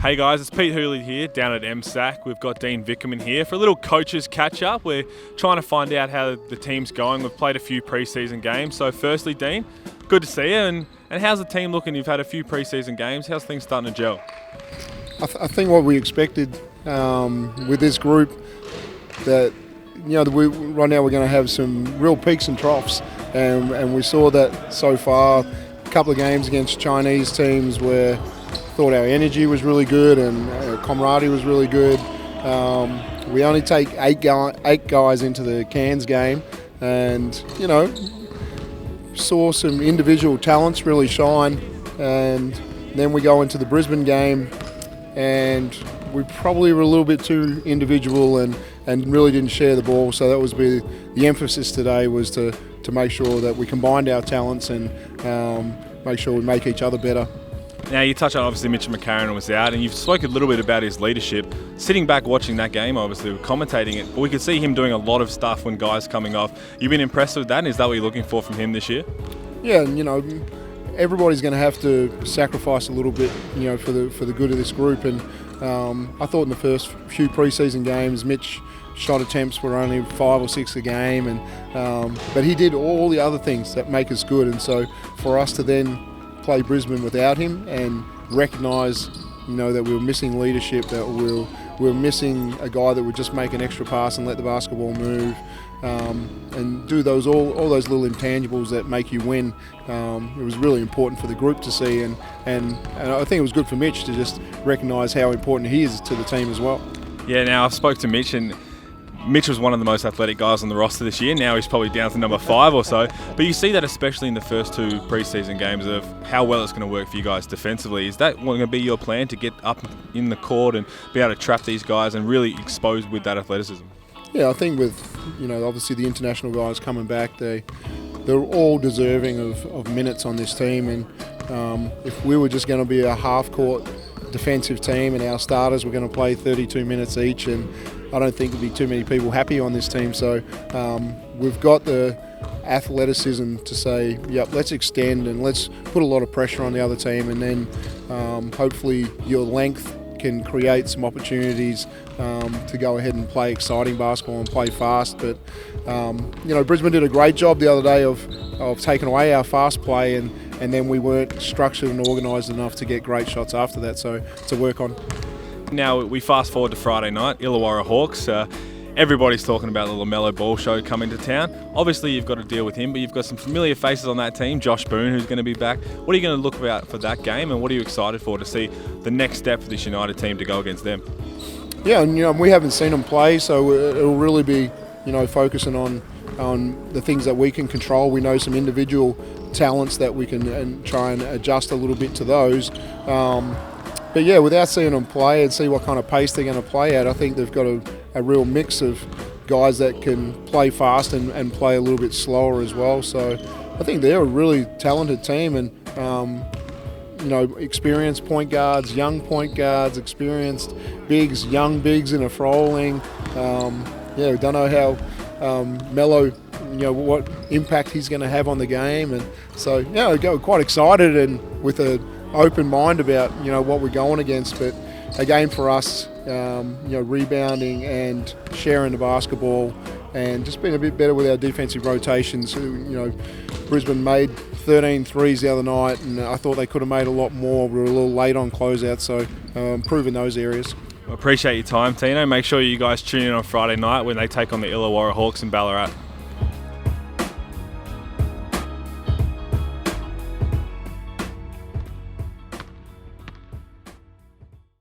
Hey guys, it's Pete Hooley here down at MSAC. We've got Dean Vickerman here for a little coaches catch up. We're trying to find out how the team's going. We've played a few preseason games. So firstly, Dean, good to see you. And how's the team looking? You've had a few preseason games. How's things starting to gel? I think what we expected with this group, that right now we're going to have some real peaks and troughs, and we saw that so far. A couple of games against Chinese teams where thought our energy was really good and our camaraderie was really good. We only take eight guys into the Cairns game, and saw some individual talents really shine. And then we go into the Brisbane game, and we probably were a little bit too individual and really didn't share the ball. So that was the emphasis today, was to make sure that we combined our talents and make sure we make each other better. Now, you touched on, obviously, Mitch McCarron was out, and you've spoken a little bit about his leadership. Sitting back watching that game, obviously, commentating it, but we could see him doing a lot of stuff when guys coming off. You've been impressed with that, and is that what you're looking for from him this year? Yeah, and everybody's going to have to sacrifice a little bit, for the good of this group. And I thought in the first few preseason games, Mitch shot attempts were only 5 or 6 a game, and but he did all the other things that make us good. And so for us to then play Brisbane without him and recognise, that we were missing leadership, that we were missing a guy that would just make an extra pass and let the basketball move, and do all those little intangibles that make you win. It was really important for the group to see, and I think it was good for Mitch to just recognise how important he is to the team as well. Yeah, now I've spoke to Mitch, and Mitch was one of the most athletic guys on the roster this year. Now he's probably down to number 5 or so. But you see that especially in the first 2 preseason games of how well it's going to work for you guys defensively. Is that going to be your plan, to get up in the court and be able to trap these guys and really expose with that athleticism? Yeah, I think with, obviously the international guys coming back, they're all deserving of minutes on this team. And if we were just going to be a half-court defensive team and our starters were going to play 32 minutes each, and I don't think there'd be too many people happy on this team. So we've got the athleticism to say, yep, let's extend and let's put a lot of pressure on the other team, and then hopefully your length can create some opportunities to go ahead and play exciting basketball and play fast. But Brisbane did a great job the other day of taking away our fast play, and then we weren't structured and organised enough to get great shots after that, so to work on. Now we fast forward to Friday night, Illawarra Hawks. Everybody's talking about the LaMelo Ball show coming to town. Obviously you've got to deal with him, but you've got some familiar faces on that team. Josh Boone, who's going to be back. What are you going to look about for that game, and what are you excited for to see the next step for this United team to go against them? Yeah, and we haven't seen them play, so it'll really be focusing on the things that we can control. We know some individual talents that we can try and adjust a little bit to those. But yeah, without seeing them play and see what kind of pace they're going to play at, I think they've got a real mix of guys that can play fast and play a little bit slower as well. So I think they're a really talented team, and experienced point guards, young point guards, experienced bigs, young bigs in a Froling. We don't know how Mello, what impact he's going to have on the game, and so I go quite excited and with a open mind about what we're going against. But again, for us, rebounding and sharing the basketball and just being a bit better with our defensive rotations. Brisbane made 13 threes the other night, and I thought they could have made a lot more. We were a little late on closeout, so improving those areas. I appreciate your time, Tino. Make sure you guys tune in on Friday night when they take on the Illawarra Hawks in Ballarat.